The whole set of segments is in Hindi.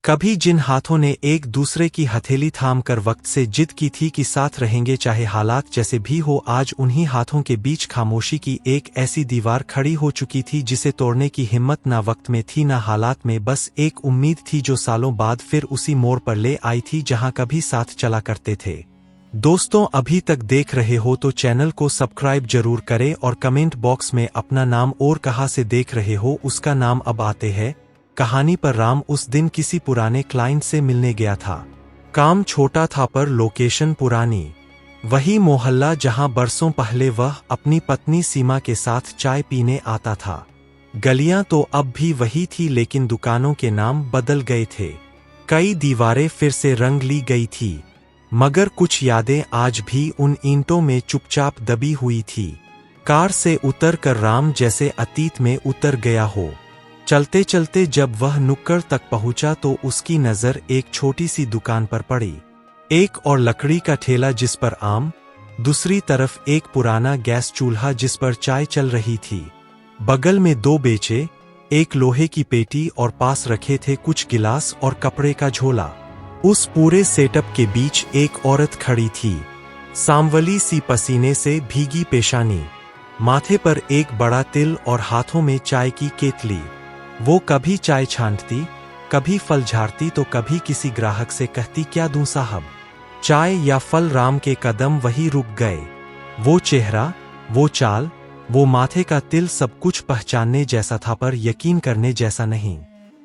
कभी जिन हाथों ने एक दूसरे की हथेली थाम कर वक्त से जिद की थी कि साथ रहेंगे चाहे हालात जैसे भी हो, आज उन्हीं हाथों के बीच खामोशी की एक ऐसी दीवार खड़ी हो चुकी थी जिसे तोड़ने की हिम्मत ना वक्त में थी ना हालात में। बस एक उम्मीद थी जो सालों बाद फिर उसी मोड़ पर ले आई थी जहां कभी साथ चला करते थे। दोस्तों, अभी तक देख रहे हो तो चैनल को सब्सक्राइब जरूर करें और कमेंट बॉक्स में अपना नाम और कहां से देख रहे हो उसका नाम। अब आते हैं कहानी पर। राम उस दिन किसी पुराने क्लाइंट से मिलने गया था। काम छोटा था पर लोकेशन पुरानी, वही मोहल्ला जहां बरसों पहले वह अपनी पत्नी सीमा के साथ चाय पीने आता था। गलियां तो अब भी वही थी लेकिन दुकानों के नाम बदल गए थे। कई दीवारें फिर से रंग ली गई थी, मगर कुछ यादें आज भी उन ईंटों में चुपचाप दबी हुई थी। कार से उतर कर राम जैसे अतीत में उतर गया हो। चलते चलते जब वह नुक्कड़ तक पहुंचा तो उसकी नजर एक छोटी सी दुकान पर पड़ी। एक और लकड़ी का ठेला जिस पर आम, दूसरी तरफ एक पुराना गैस चूल्हा जिस पर चाय चल रही थी। बगल में दो बेचे, एक लोहे की पेटी और पास रखे थे कुछ गिलास और कपड़े का झोला। उस पूरे सेटअप के बीच एक औरत खड़ी थी, सांवली सी, पसीने से भीगी पेशानी, माथे पर एक बड़ा तिल और हाथों में चाय की केतली। वो कभी चाय छांटती, कभी फल झाड़ती तो कभी किसी ग्राहक से कहती, क्या दूं साहब, चाय या फल। राम के कदम वही रुक गए। वो चेहरा, वो चाल, वो माथे का तिल, सब कुछ पहचानने जैसा था पर यकीन करने जैसा नहीं।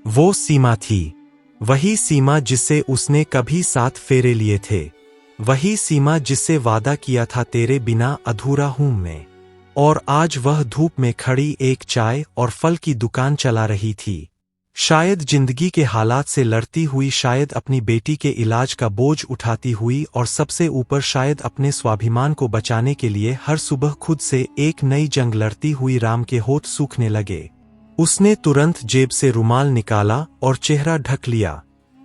वो सीमा थी, वही सीमा जिससे उसने कभी 7 फेरे लिए थे, वही सीमा जिससे वादा किया था तेरे बिना अधूरा हूं मैं। और आज वह धूप में खड़ी एक चाय और फल की दुकान चला रही थी। शायद जिंदगी के हालात से लड़ती हुई, शायद अपनी बेटी के इलाज का बोझ उठाती हुई और सबसे ऊपर शायद अपने स्वाभिमान को बचाने के लिए हर सुबह खुद से एक नई जंग लड़ती हुई। राम के होठ सूखने लगे। उसने तुरंत जेब से रुमाल निकाला और चेहरा ढक लिया।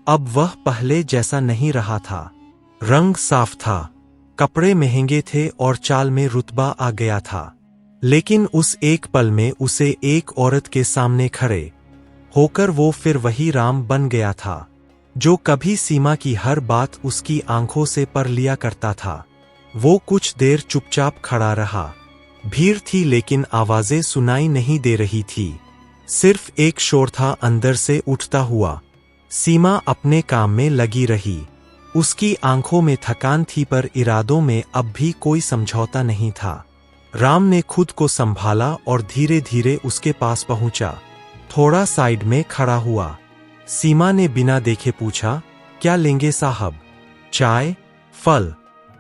अब वह पहले जैसा नहीं रहा था। रंग साफ था, कपड़े महंगे थे और चाल में रुतबा आ गया था। लेकिन उस एक पल में उसे एक औरत के सामने खड़े होकर वो फिर वही राम बन गया था जो कभी सीमा की हर बात उसकी आंखों से पर लिया करता था। वो कुछ देर चुपचाप खड़ा रहा। भीड़ थी लेकिन आवाजें सुनाई नहीं दे रही थी, सिर्फ एक शोर था अंदर से उठता हुआ। सीमा अपने काम में लगी रही। उसकी आंखों में थकान थी पर इरादों में अब भी कोई समझौता नहीं था। राम ने खुद को संभाला और धीरे धीरे उसके पास पहुंचा। थोड़ा साइड में खड़ा हुआ। सीमा ने बिना देखे पूछा, क्या लेंगे साहब, चाय, फल?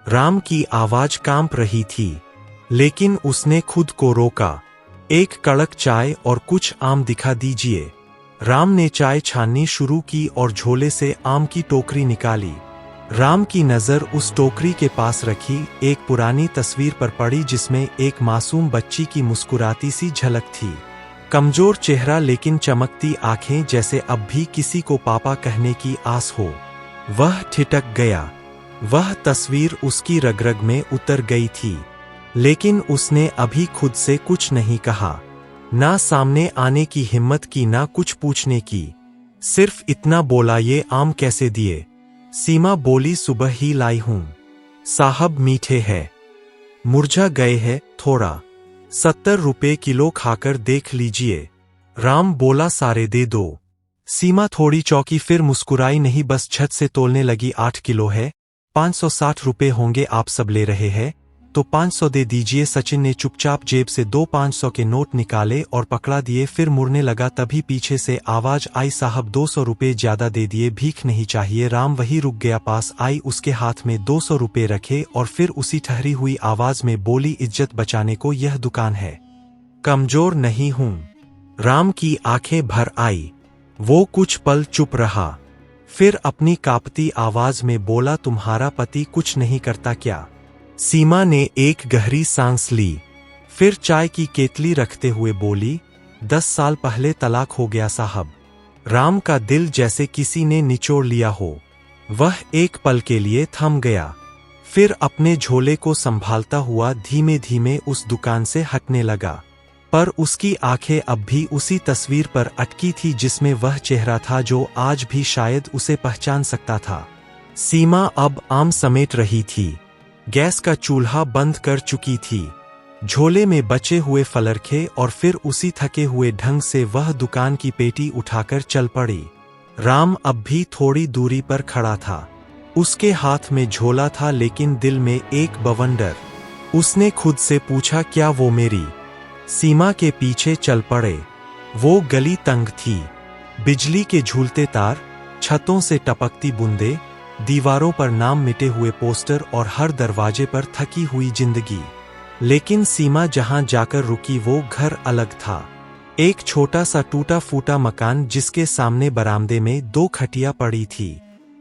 राम की आवाज कांप रही थी, लेकिन उसने खुद को रोका। एक कड़क चाय और कुछ आम दिखा दीजिए। राम ने चाय छाननी शुरू की और झोले से आम की टोकरी निकाली। राम की नजर उस टोकरी के पास रखी एक पुरानी तस्वीर पर पड़ी जिसमें एक मासूम बच्ची की मुस्कुराती सी झलक थी। कमजोर चेहरा लेकिन चमकती आंखें, जैसे अब भी किसी को पापा कहने की आस हो। वह ठिठक गया। वह तस्वीर उसकी रग-रग में उतर गई थी, लेकिन उसने अभी खुद से कुछ नहीं कहा। ना सामने आने की हिम्मत की, ना कुछ पूछने की। सिर्फ इतना बोला, ये आम कैसे दिए? सीमा बोली, सुबह ही लाई हूं साहब, मीठे है, मुरझा गए हैं थोड़ा। 70 रुपए किलो, खाकर देख लीजिए। राम बोला, सारे दे दो। सीमा थोड़ी चौंकी फिर मुस्कुराई, नहीं बस छत से तोलने लगी। 8 किलो है, 560 रुपए होंगे। आप सब ले रहे हैं तो 500 दे दीजिए। सचिन ने चुपचाप जेब से 2 500 के नोट निकाले और पकड़ा दिए, फिर मुड़ने लगा। तभी पीछे से आवाज आई, साहब 200 रुपए ज्यादा दे दिए, भीख नहीं चाहिए। राम वही रुक गया। पास आई, उसके हाथ में 200 रुपए रखे और फिर उसी ठहरी हुई आवाज में बोली, इज्जत बचाने को यह दुकान है, कमजोर नहीं हूं। राम की आंखें भर आई। वो कुछ पल चुप रहा, फिर अपनी कांपती आवाज में बोला, तुम्हारा पति कुछ नहीं करता क्या? सीमा ने एक गहरी सांस ली, फिर चाय की केतली रखते हुए बोली, 10 साल पहले तलाक हो गया साहब। राम का दिल जैसे किसी ने निचोड़ लिया हो। वह एक पल के लिए थम गया, फिर अपने झोले को संभालता हुआ धीमे धीमे उस दुकान से हटने लगा। पर उसकी आंखें अब भी उसी तस्वीर पर अटकी थी जिसमें वह चेहरा था जो आज भी शायद उसे पहचान सकता था। सीमा अब आम समेट रही थी। गैस का चूल्हा बंद कर चुकी थी। झोले में बचे हुए फल रखे और फिर उसी थके हुए ढंग से वह दुकान की पेटी उठाकर चल पड़ी। राम अब भी थोड़ी दूरी पर खड़ा था। उसके हाथ में झोला था लेकिन दिल में एक बवंडर। उसने खुद से पूछा, क्या वो मेरी सीमा के पीछे चल पड़े? वो गली तंग थी, बिजली के झूलते तार, छतों से टपकती बूंदें, दीवारों पर नाम मिटे हुए पोस्टर और हर दरवाजे पर थकी हुई जिंदगी। लेकिन सीमा जहां जाकर रुकी वो घर अलग था। एक छोटा सा टूटा फूटा मकान जिसके सामने बरामदे में 2 खटिया पड़ी थी।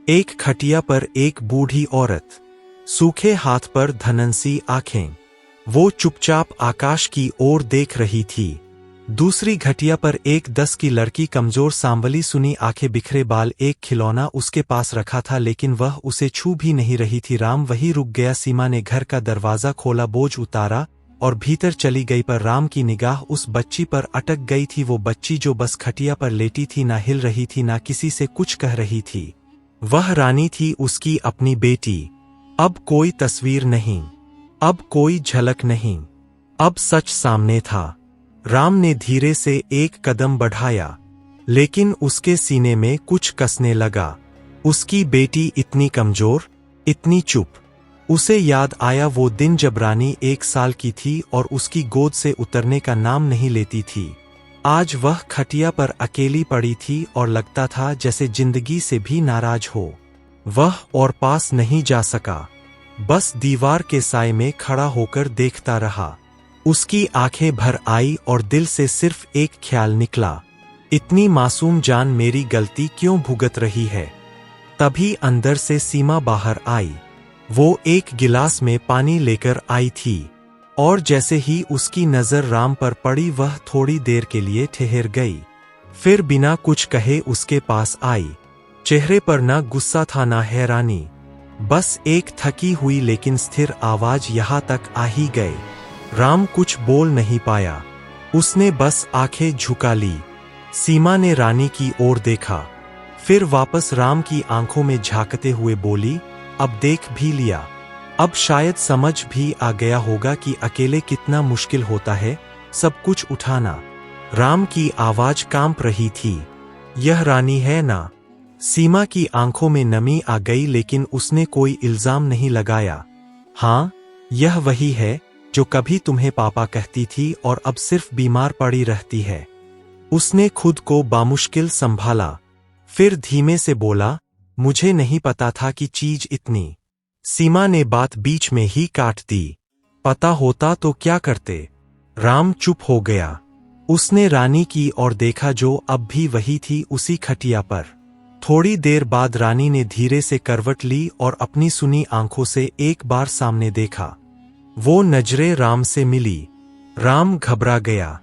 एक खटिया पर एक बूढ़ी औरत, सूखे हाथ पर धनंसी आंखें। वो चुपचाप आकाश की ओर देख रही थी। दूसरी खटिया पर एक 10 की लड़की, कमजोर सांवली सुनी आंखें, बिखरे बाल, एक खिलौना उसके पास रखा था लेकिन वह उसे छू भी नहीं रही थी। राम वहीं रुक गया। सीमा ने घर का दरवाजा खोला, बोझ उतारा और भीतर चली गई, पर राम की निगाह उस बच्ची पर अटक गई थी। वो बच्ची जो बस खटिया पर लेटी थी, ना हिल रही थी, ना किसी से कुछ कह रही थी। वह रानी थी, उसकी अपनी बेटी। अब कोई तस्वीर नहीं, अब कोई झलक नहीं, अब सच सामने था। राम ने धीरे से एक कदम बढ़ाया, लेकिन उसके सीने में कुछ कसने लगा। उसकी बेटी इतनी कमजोर, इतनी चुप। उसे याद आया वो दिन जब रानी 1 साल की थी और उसकी गोद से उतरने का नाम नहीं लेती थी। आज वह खटिया पर अकेली पड़ी थी और लगता था जैसे जिंदगी से भी नाराज हो। वह और पास नहीं जा सका, बस दीवार के साए में खड़ा होकर देखता रहा। उसकी आंखें भर आई और दिल से सिर्फ एक ख्याल निकला, इतनी मासूम जान मेरी गलती क्यों भुगत रही है? तभी अंदर से सीमा बाहर आई। वो एक गिलास में पानी लेकर आई थी और जैसे ही उसकी नजर राम पर पड़ी वह थोड़ी देर के लिए ठहर गई। फिर बिना कुछ कहे उसके पास आई। चेहरे पर ना गुस्सा था ना हैरानी, बस एक थकी हुई लेकिन स्थिर आवाज। यहाँ तक आ ही गए। राम कुछ बोल नहीं पाया, उसने बस आंखें झुका ली। सीमा ने रानी की ओर देखा, फिर वापस राम की आंखों में झांकते हुए बोली, अब देख भी लिया, अब शायद समझ भी आ गया होगा कि अकेले कितना मुश्किल होता है सब कुछ उठाना। राम की आवाज कांप रही थी, यह रानी है ना? सीमा की आंखों में नमी आ गई लेकिन उसने कोई इल्जाम नहीं लगाया। हाँ, यह वही है जो कभी तुम्हें पापा कहती थी और अब सिर्फ बीमार पड़ी रहती है। उसने खुद को बामुश्किल संभाला, फिर धीमे से बोला, मुझे नहीं पता था कि चीज इतनी। सीमा ने बात बीच में ही काट दी, पता होता तो क्या करते? राम चुप हो गया। उसने रानी की ओर देखा जो अब भी वही थी, उसी खटिया पर। थोड़ी देर बाद रानी ने धीरे से करवट ली और अपनी सुनी आंखों से एक बार सामने देखा। वो नजरें राम से मिली। राम घबरा गया,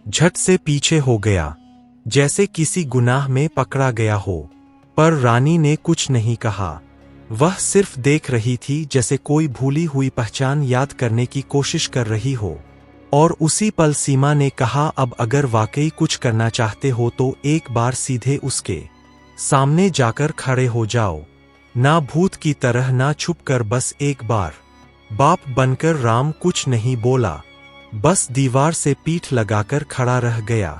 झट से पीछे हो गया, जैसे किसी गुनाह में पकड़ा गया हो। पर रानी ने कुछ नहीं कहा, वह सिर्फ देख रही थी जैसे कोई भूली हुई पहचान याद करने की कोशिश कर रही हो। और उसी पल सीमा ने कहा, अब अगर वाकई कुछ करना चाहते हो तो एक बार सीधे उसके सामने जाकर खड़े हो जाओ, ना भूत की तरह, ना छुप कर, बस एक बार। बाप बनकर राम कुछ नहीं बोला, बस दीवार से पीठ लगाकर खड़ा रह गया।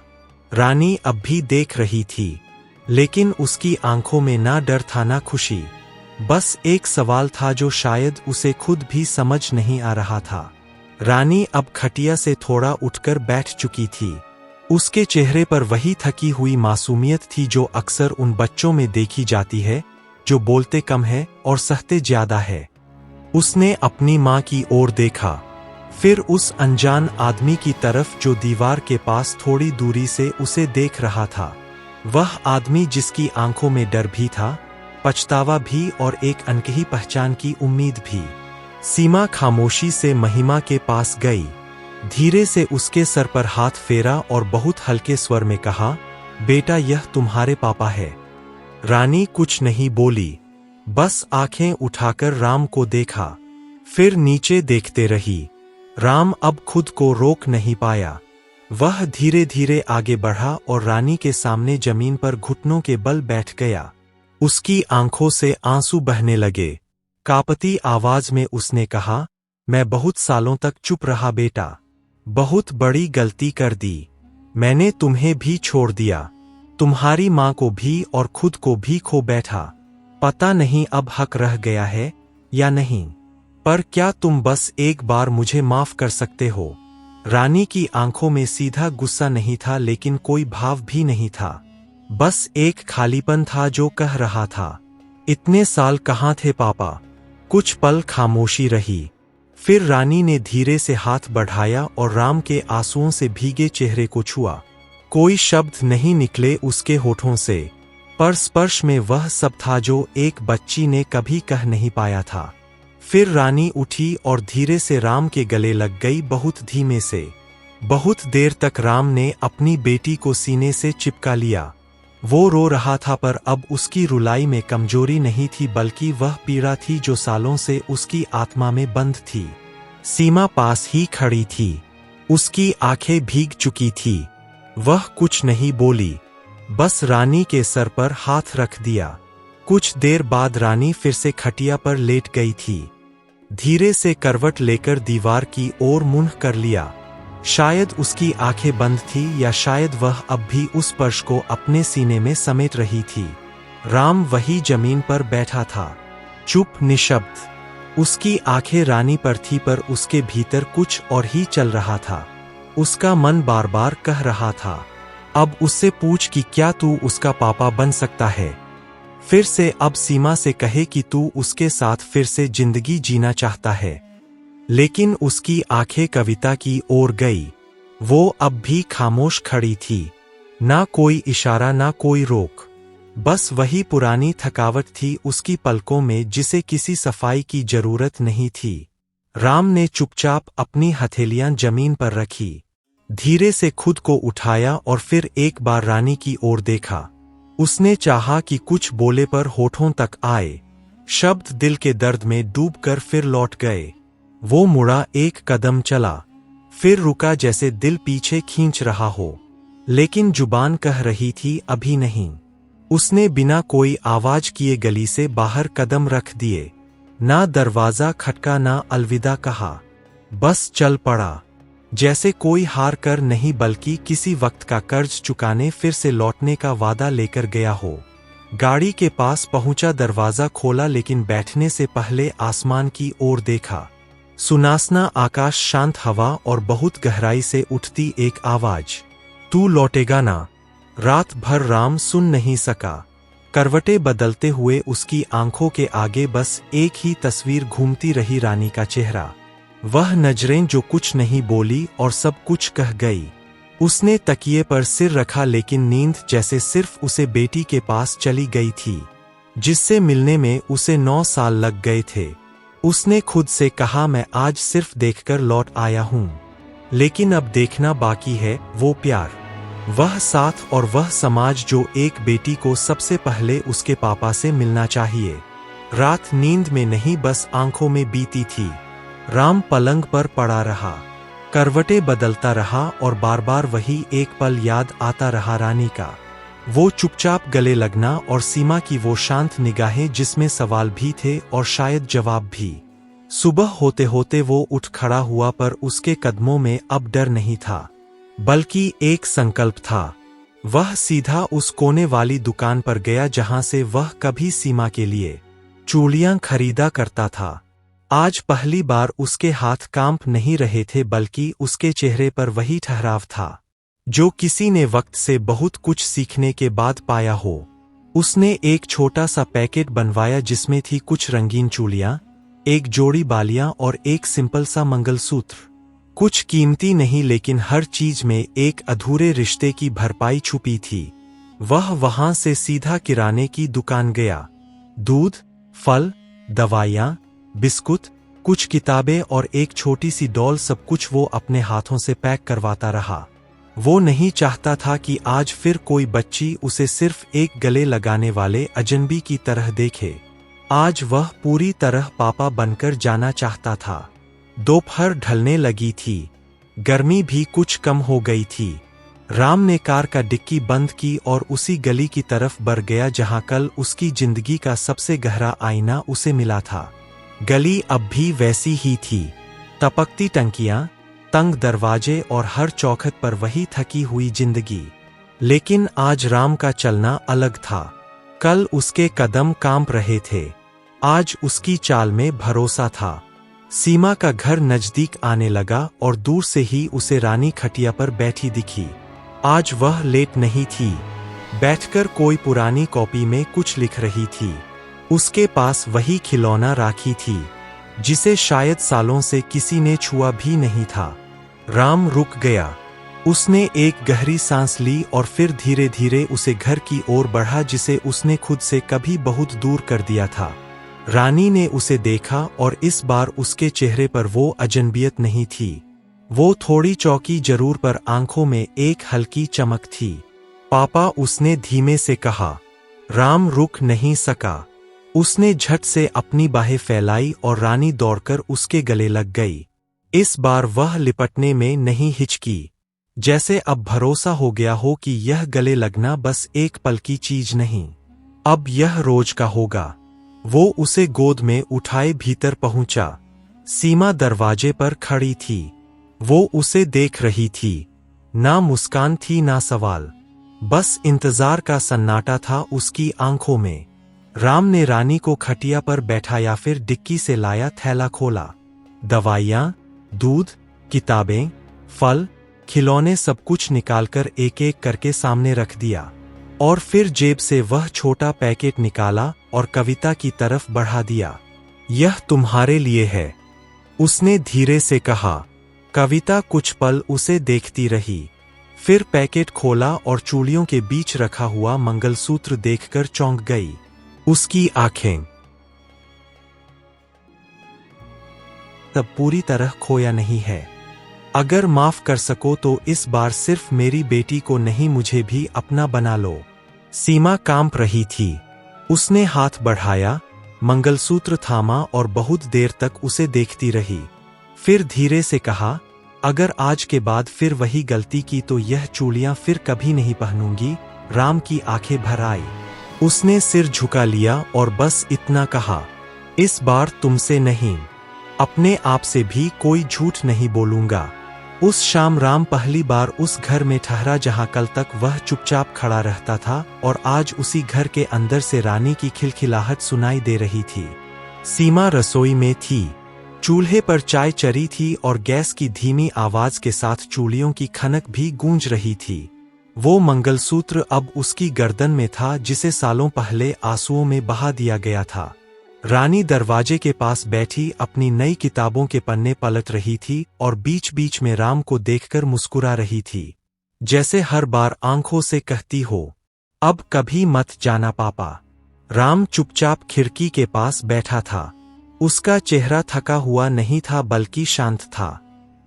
रानी अब भी देख रही थी, लेकिन उसकी आंखों में ना डर था ना खुशी, बस एक सवाल था जो शायद उसे खुद भी समझ नहीं आ रहा था। रानी अब खटिया से थोड़ा उठकर बैठ चुकी थी। उसके चेहरे पर वही थकी हुई मासूमियत थी जो अक्सर उन बच्चों में देखी जाती है जो बोलते कम है और सहते ज्यादा है। उसने अपनी माँ की ओर देखा, फिर उस अनजान आदमी की तरफ जो दीवार के पास थोड़ी दूरी से उसे देख रहा था। वह आदमी जिसकी आंखों में डर भी था, पछतावा भी और एक अनकही पहचान की उम्मीद भी। सीमा खामोशी से महिमा के पास गई, धीरे से उसके सर पर हाथ फेरा और बहुत हल्के स्वर में कहा, बेटा यह तुम्हारे पापा है। रानी कुछ नहीं बोली, बस आंखें उठाकर राम को देखा, फिर नीचे देखते रही। राम अब खुद को रोक नहीं पाया। वह धीरे धीरे आगे बढ़ा और रानी के सामने जमीन पर घुटनों के बल बैठ गया। उसकी आंखों से आंसू बहने लगे। कांपती आवाज में उसने कहा, मैं बहुत सालों तक चुप रहा बेटा। बहुत बड़ी गलती कर दी। मैंने तुम्हें भी छोड़ दिया, तुम्हारी माँ को भी और खुद को भी खो बैठा। पता नहीं अब हक रह गया है या नहीं, पर क्या तुम बस एक बार मुझे माफ कर सकते हो? रानी की आंखों में सीधा गुस्सा नहीं था, लेकिन कोई भाव भी नहीं था। बस एक खालीपन था जो कह रहा था, इतने साल कहाँ थे पापा? कुछ पल खामोशी रही। फिर रानी ने धीरे से हाथ बढ़ाया और राम के आंसुओं से भीगे चेहरे को छुआ। कोई शब्द नहीं निकले उसके होठों से, पर स्पर्श में वह सब था जो एक बच्ची ने कभी कह नहीं पाया था। फिर रानी उठी और धीरे से राम के गले लग गई, बहुत धीमे से। बहुत देर तक राम ने अपनी बेटी को सीने से चिपका लिया। वो रो रहा था, पर अब उसकी रुलाई में कमजोरी नहीं थी, बल्कि वह पीड़ा थी जो सालों से उसकी आत्मा में बंद थी। सीमा पास ही खड़ी थी, उसकी आंखें भीग चुकी थी। वह कुछ नहीं बोली, बस रानी के सर पर हाथ रख दिया। कुछ देर बाद रानी फिर से खटिया पर लेट गई थी। धीरे से करवट लेकर दीवार की ओर मुंह कर लिया। शायद उसकी आंखें बंद थी, या शायद वह अब भी उस स्पर्श को अपने सीने में समेट रही थी। राम वही जमीन पर बैठा था, चुप निशब्द। उसकी आंखें रानी पर थी, पर उसके भीतर कुछ और ही चल रहा था। उसका मन बार बार कह रहा था, अब उससे पूछ कि क्या तू उसका पापा बन सकता है? फिर से अब सीमा से कहे कि तू उसके साथ फिर से जिंदगी जीना चाहता है। लेकिन उसकी आंखें कविता की ओर गई। वो अब भी खामोश खड़ी थी, ना कोई इशारा ना कोई रोक। बस वही पुरानी थकावट थी उसकी पलकों में, जिसे किसी सफाई की जरूरत नहीं थी। राम ने चुपचाप अपनी हथेलियां जमीन पर रखी, धीरे से खुद को उठाया और फिर एक बार रानी की ओर देखा। उसने चाहा कि कुछ बोले, पर होठों तक आए शब्द दिल के दर्द में डूबकर फिर लौट गए। वो मुड़ा, एक कदम चला, फिर रुका, जैसे दिल पीछे खींच रहा हो, लेकिन जुबान कह रही थी अभी नहीं। उसने बिना कोई आवाज किए गली से बाहर कदम रख दिए। ना दरवाजा खटका, ना अलविदा कहा, बस चल पड़ा, जैसे कोई हार कर नहीं बल्कि किसी वक्त का कर्ज चुकाने फिर से लौटने का वादा लेकर गया हो। गाड़ी के पास पहुंचा, दरवाजा खोला, लेकिन बैठने से पहले आसमान की ओर देखा। सुनासना आकाश, शांत हवा और बहुत गहराई से उठती एक आवाज, तू लौटेगा ना? रात भर राम सुन नहीं सका। करवटें बदलते हुए उसकी आंखों के आगे बस एक ही तस्वीर घूमती रही, रानी का चेहरा। वह नजरें जो कुछ नहीं बोली और सब कुछ कह गई। उसने तकिए पर सिर रखा, लेकिन नींद जैसे सिर्फ उसे बेटी के पास चली गई थी, जिससे मिलने में उसे 9 साल लग गए थे। उसने खुद से कहा, मैं आज सिर्फ देखकर लौट आया हूं, लेकिन अब देखना बाकी है वो प्यार, वह साथ और वह समाज जो एक बेटी को सबसे पहले उसके पापा से मिलना चाहिए। रात नींद में नहीं, बस आंखों में बीती थी। राम पलंग पर पड़ा रहा, करवटें बदलता रहा और बार बार वही एक पल याद आता रहा, रानी का वो चुपचाप गले लगना और सीमा की वो शांत निगाहें जिसमें सवाल भी थे और शायद जवाब भी। सुबह होते होते वो उठ खड़ा हुआ, पर उसके कदमों में अब डर नहीं था, बल्कि एक संकल्प था। वह सीधा उस कोने वाली दुकान पर गया जहां से वह कभी सीमा के लिए चूड़ियां खरीदा करता था। आज पहली बार उसके हाथ कांप नहीं रहे थे, बल्कि उसके चेहरे पर वही ठहराव था जो किसी ने वक्त से बहुत कुछ सीखने के बाद पाया हो। उसने एक छोटा सा पैकेट बनवाया जिसमें थी कुछ रंगीन चूड़ियां, एक जोड़ी बालियां और एक सिंपल सा मंगलसूत्र। कुछ कीमती नहीं, लेकिन हर चीज में एक अधूरे रिश्ते की भरपाई छुपी थी। वह वहां से सीधा किराने की दुकान गया। दूध, फल, दवाइयां, बिस्कुट, कुछ किताबें और एक छोटी सी डॉल, सब कुछ वो अपने हाथों से पैक करवाता रहा। वो नहीं चाहता था कि आज फिर कोई बच्ची उसे सिर्फ एक गले लगाने वाले अजनबी की तरह देखे। आज वह पूरी तरह पापा बनकर जाना चाहता था। दोपहर ढलने लगी थी। गर्मी भी कुछ कम हो गई थी। राम ने कार का डिक्की बंद की और उसी गली की तरफ बढ़ गया जहां कल उसकी जिंदगी का सबसे गहरा आईना उसे मिला था। गली अब भी वैसी ही थी, टपकती टंकियां, तंग दरवाजे और हर चौखट पर वही थकी हुई जिंदगी। लेकिन आज राम का चलना अलग था। कल उसके कदम कांप रहे थे, आज उसकी चाल में भरोसा था। सीमा का घर नजदीक आने लगा और दूर से ही उसे रानी खटिया पर बैठी दिखी। आज वह लेट नहीं थी, बैठकर कोई पुरानी कॉपी में कुछ लिख रही थी। उसके पास वही खिलौना राखी थी, जिसे शायद सालों से किसी ने छुआ भी नहीं था। राम रुक गया। उसने एक गहरी सांस ली और फिर धीरे धीरे उसे घर की ओर बढ़ा जिसे उसने खुद से कभी बहुत दूर कर दिया था। रानी ने उसे देखा और इस बार उसके चेहरे पर वो अजनबियत नहीं थी। वो थोड़ी चौंकी जरूर, पर आंखों में एक हल्की चमक थी। पापा, उसने धीमे से कहा। राम रुक नहीं सका। उसने झट से अपनी बाहें फैलाई और रानी दौड़कर उसके गले लग गई। इस बार वह लिपटने में नहीं हिचकी, जैसे अब भरोसा हो गया हो कि यह गले लगना बस एक पल की चीज नहीं, अब यह रोज का होगा। वो उसे गोद में उठाए भीतर पहुंचा। सीमा दरवाजे पर खड़ी थी। वो उसे देख रही थी। ना मुस्कान थी ना सवाल, बस इंतजार का सन्नाटा था उसकी आंखों में। राम ने रानी को खटिया पर बैठाया, फिर डिक्की से लाया थैला खोला। दवाइयां, दूध, किताबें, फल, खिलौने, सब कुछ निकालकर एक एक करके सामने रख दिया। और फिर जेब से वह छोटा पैकेट निकाला और कविता की तरफ बढ़ा दिया। यह तुम्हारे लिए है, उसने धीरे से कहा। कविता कुछ पल उसे देखती रही, फिर पैकेट खोला और चूड़ियों के बीच रखा हुआ मंगलसूत्र देखकर चौंक गई। उसकी आंखें तब पूरी तरह खोया नहीं है। अगर माफ कर सको तो इस बार सिर्फ मेरी बेटी को नहीं, मुझे भी अपना बना लो। सीमा कांप रही थी। उसने हाथ बढ़ाया, मंगलसूत्र थामा और बहुत देर तक उसे देखती रही। फिर धीरे से कहा, अगर आज के बाद फिर वही गलती की तो यह चूड़ियां फिर कभी नहीं पहनूंगी। राम की आंखें भर आई। उसने सिर झुका लिया और बस इतना कहा, इस बार तुमसे नहीं, अपने आप से भी कोई झूठ नहीं बोलूंगा। उस शाम राम पहली बार उस घर में ठहरा जहां कल तक वह चुपचाप खड़ा रहता था, और आज उसी घर के अंदर से रानी की खिलखिलाहट सुनाई दे रही थी। सीमा रसोई में थी। चूल्हे पर चाय चरी थी और गैस की धीमी आवाज के साथ चूड़ियों की खनक भी गूंज रही थी। वो मंगलसूत्र अब उसकी गर्दन में था जिसे सालों पहले आंसुओं में बहा दिया गया था। रानी दरवाजे के पास बैठी अपनी नई किताबों के पन्ने पलट रही थी और बीच बीच में राम को देखकर मुस्कुरा रही थी, जैसे हर बार आंखों से कहती हो, अब कभी मत जाना पापा। राम चुपचाप खिड़की के पास बैठा था। उसका चेहरा थका हुआ नहीं था बल्कि शांत था।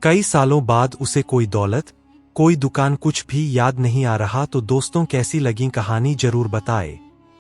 कई सालों बाद उसे कोई दौलत, कोई दुकान, कुछ भी याद नहीं आ रहा। तो दोस्तों, कैसी लगी कहानी जरूर बताएं।